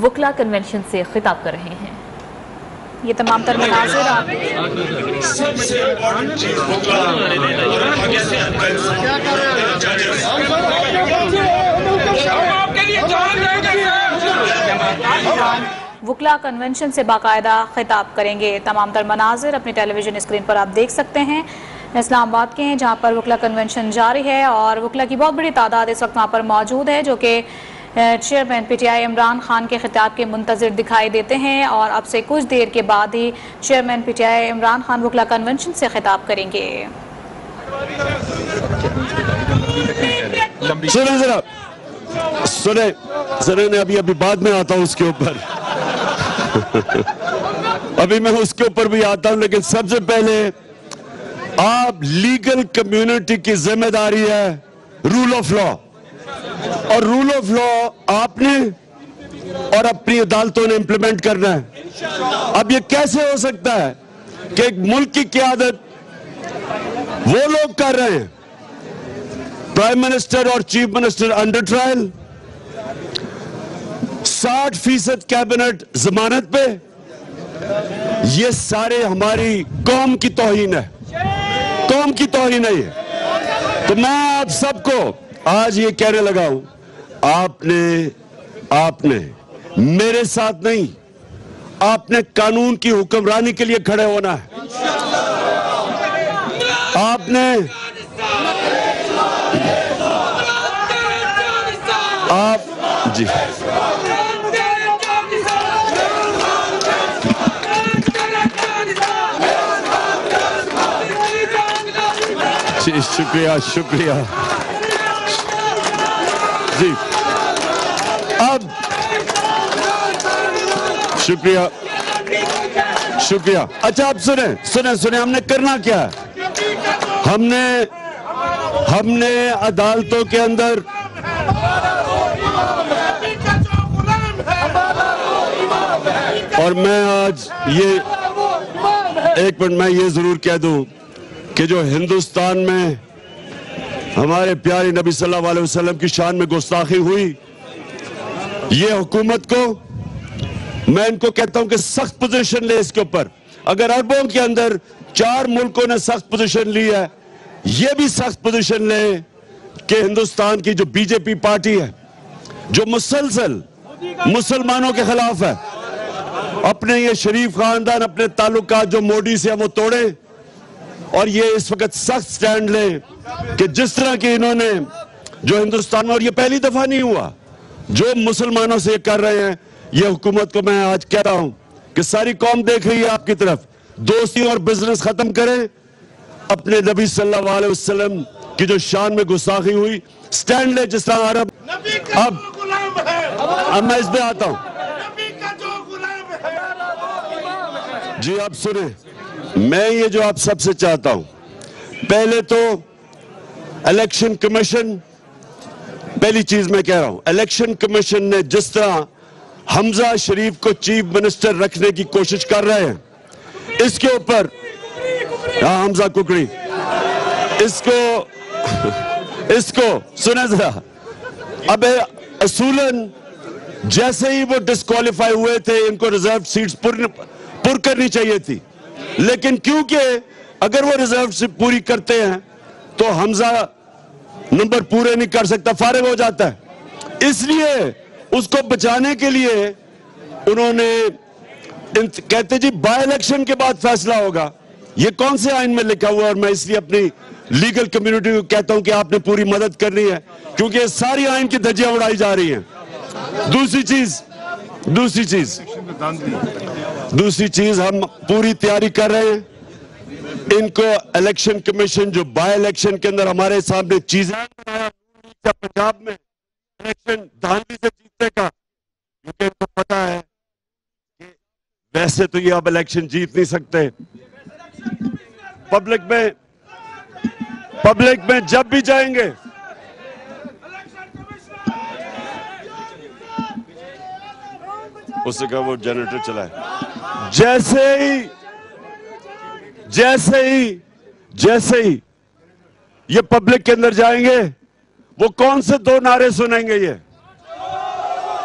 وکلا کنونشن سے خطاب کر رہے ہیں۔ یہ تمام تر مناظر آپ سب سے امپورٹنٹ چیز وکلا کنونشن سے باقاعدہ خطاب کریں گے۔ تمام تر مناظر اپنی ٹیلی ویژن اسکرین پر آپ دیکھ سکتے ہیں، اسلام آباد کے ہیں جہاں پر وکلا کنونشن جاری ہے، اور وکلا کی بہت بڑی تعداد اس وقت وہاں پر موجود ہے جو کہ chairman P T I Imran Khan کے خطاب کے منتظر دکھائی دیتے ہیں، اور اب سے کچھ دیر کے بعد ہی chairman P T I Imran Khan وکلا کنونشن سے خطاب کریں گے۔ سنیں ابھی بعد میں آتا ہوں اس کے اوپر ابھی میں اس کے اوپر بھی آتا ہوں، لیکن سب سے پہلے آپ لیگل کمیونٹی کی ذمہ داری ہے رول آف لا، اور رول آف لا آپ نے اور اپنی عدالتوں نے امپلیمنٹ کرنا ہے۔ اب یہ کیسے ہو سکتا ہے کہ ایک ملک کی قیادت وہ لوگ کر رہے ہیں، پرائم منسٹر اور chief minister under trial, 60% cabinet ضمانت پہ، یہ سارے ہماری قوم کی توہین ہے، قوم کی توہین ہے یہ۔ تو میں آپ سب کو آج یہ کہنے لگا ہوں، آپ نے میرے ساتھ نہیں، آپ نے قانون کی حکمرانی کے لیے کھڑے ہونا ہے۔ آپ نے جی شکریہ جی، اب شکریہ۔ اچھا اب سنیں ہم نے کرنا کیا ہے؟ ہم نے عدالتوں کے اندر اور میں آج ایک منٹ میں یہ ضرور کہہ دوں کہ جو ہندوستان میں ہمارے پیارے نبی صلی اللہ علیہ وسلم کی شان میں گستاخی ہوئی، یہ حکومت کو میں ان کو کہتا ہوں کہ سخت پوزیشن لے اس کے اوپر۔ اگر عربوں کے اندر 4 ملکوں نے سخت پوزیشن لی ہے، یہ بھی سخت پوزیشن لے کہ ہندوستان کی جو بی جے پی پارٹی ہے جو مسلسل مسلمانوں کے خلاف ہے، اپنے یہ شریف خاندان اپنے تعلقات جو موڈی سے ہیں وہ توڑے، اور یہ اس وقت سخت سٹینڈ لے کہ جس طرح کہ انہوں نے جو ہندوستان میں، اور یہ پہلی دفعہ نہیں ہوا جو مسلمانوں سے یہ کر رہے ہیں، یہ حکومت کو میں آج کہہ رہا ہوں کہ ساری قوم دیکھ رہی ہے آپ کی طرف، دوستی اور بزنس ختم کریں، اپنے نبی صلی اللہ علیہ وسلم کی جو شان میں گستاخی ہوئی سٹینڈ لے جس طرح عرب۔ اب میں اس پہ آتا ہوں جی، آپ سنیں، میں یہ جو آپ سب سے چاہتا ہوں، پہلے تو الیکشن کمیشن، پہلی چیز میں کہہ رہا ہوں، الیکشن کمیشن نے جس طرح حمزہ شریف کو چیف منسٹر رکھنے کی کوشش کر رہے ہیں، اس کے اوپر حمزہ ککڑی، اس کو سنیں ذرا، اب اصولاً جیسے ہی وہ ڈسکوالیفائی ہوئے تھے ان کو ریزرو سیٹس پر کرنی چاہیے تھی، لیکن کیونکہ اگر وہ ریزرو سے پوری کرتے ہیں تو حمزہ نمبر پورے نہیں کر سکتا، فارغ ہو جاتا ہے، اس لیے اس کو بچانے کے لیے انہوں نے کہتے جی بائی الیکشن کے بعد فیصلہ ہوگا۔ یہ کون سے آئین میں لکھا ہوا ہے؟ اور میں اس لیے اپنی لیگل کمیونٹی کو کہتا ہوں کہ آپ نے پوری مدد کرنی ہے، کیونکہ یہ ساری آئین کی دھجیاں اڑائی جا رہی ہیں۔ دوسری چیز ہم پوری تیاری کر رہے ہیں، ان کو الیکشن کمیشن جو بائی الیکشن کے اندر ہمارے سامنے چیزیں پنجاب میں الیکشن دھاندلی سے جیتنے کا، کیونکہ ان کو پتا ہے کہ ویسے تو یہ اب الیکشن جیت نہیں سکتے، پبلک میں جب بھی جائیں گے اس سے کہا وہ جنریٹر چلائے، جیسے ہی یہ پبلک کے اندر جائیں گے وہ کون سے 2 نعرے سنیں گے؟ یہ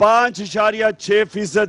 5.6%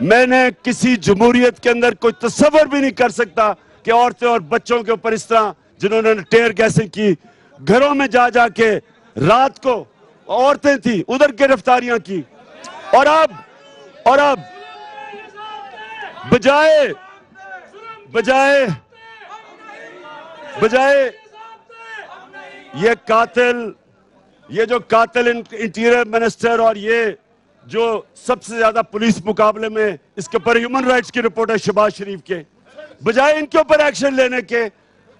میں نے کسی جمہوریت کے اندر کوئی تصور بھی نہیں کر سکتا کہ عورتیں اور بچوں کے اوپر اس طرح جنہوں نے ٹیئر گیسنگ کی، گھروں میں جا جا کے رات کو عورتیں تھیں ادھر گرفتاریاں کی، اور اب بجائے یہ جو قاتل انٹیریئر منسٹر اور یہ جو سب سے زیادہ پولیس مقابلے میں اس کے اوپر ہیومن رائٹس کی رپورٹ ہے شہباز شریف کے، بجائے ان کے اوپر ایکشن لینے کے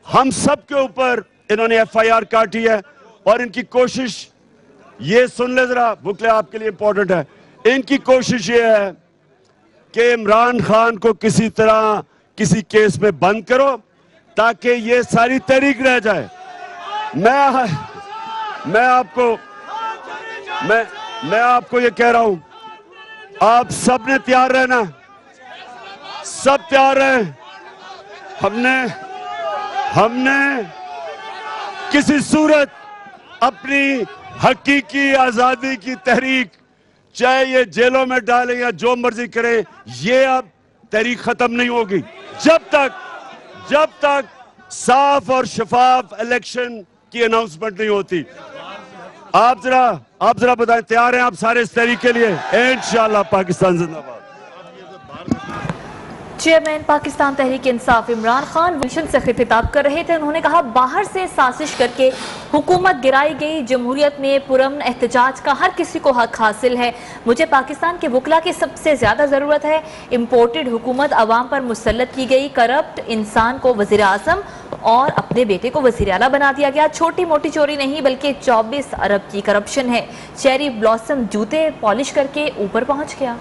ہم سب کے اوپر انہوں نے ایف آئی آر کاٹی ہے، اور ان کی کوشش یہ سن لے ذرا بکلے آپ کے لیے امپورٹنٹ ہے، ان کی کوشش یہ ہے کہ عمران خان کو کسی طرح کسی کیس میں بند کرو تاکہ یہ ساری تحریک رہ جائے۔ میں آپ کو یہ کہہ رہا ہوں، آپ سب نے تیار رہنا، سب تیار رہیں۔ ہم نے کسی صورت اپنی حقیقی آزادی کی تحریک، چاہے یہ جیلوں میں ڈالیں یا جو مرضی کریں، یہ اب تحریک ختم نہیں ہوگی جب تک صاف اور شفاف الیکشن کی اناؤنسمنٹ نہیں ہوتی۔ آپ ذرا بتائیں، تیار ہیں آپ سارے اس تحریک کے لیے؟ انشاءاللہ پاکستان زندہ باد۔ چیئرمین پاکستان تحریک انصاف عمران خان کنونشن سے خطاب کر رہے تھے۔ انہوں نے کہا باہر سے سازش کر کے حکومت گرائی گئی، جمہوریت میں پرامن احتجاج کا ہر کسی کو حق حاصل ہے، مجھے پاکستان کے وکلا کی سب سے زیادہ ضرورت ہے۔ امپورٹڈ حکومت عوام پر مسلط کی گئی، کرپٹ انسان کو وزیر اعظم اور اپنے بیٹے کو وزیر اعلیٰ بنا دیا گیا، چھوٹی موٹی چوری نہیں بلکہ 24 ارب کی کرپشن ہے، چیری بلاسم جوتے پالش کر کے اوپر پہنچ گیا۔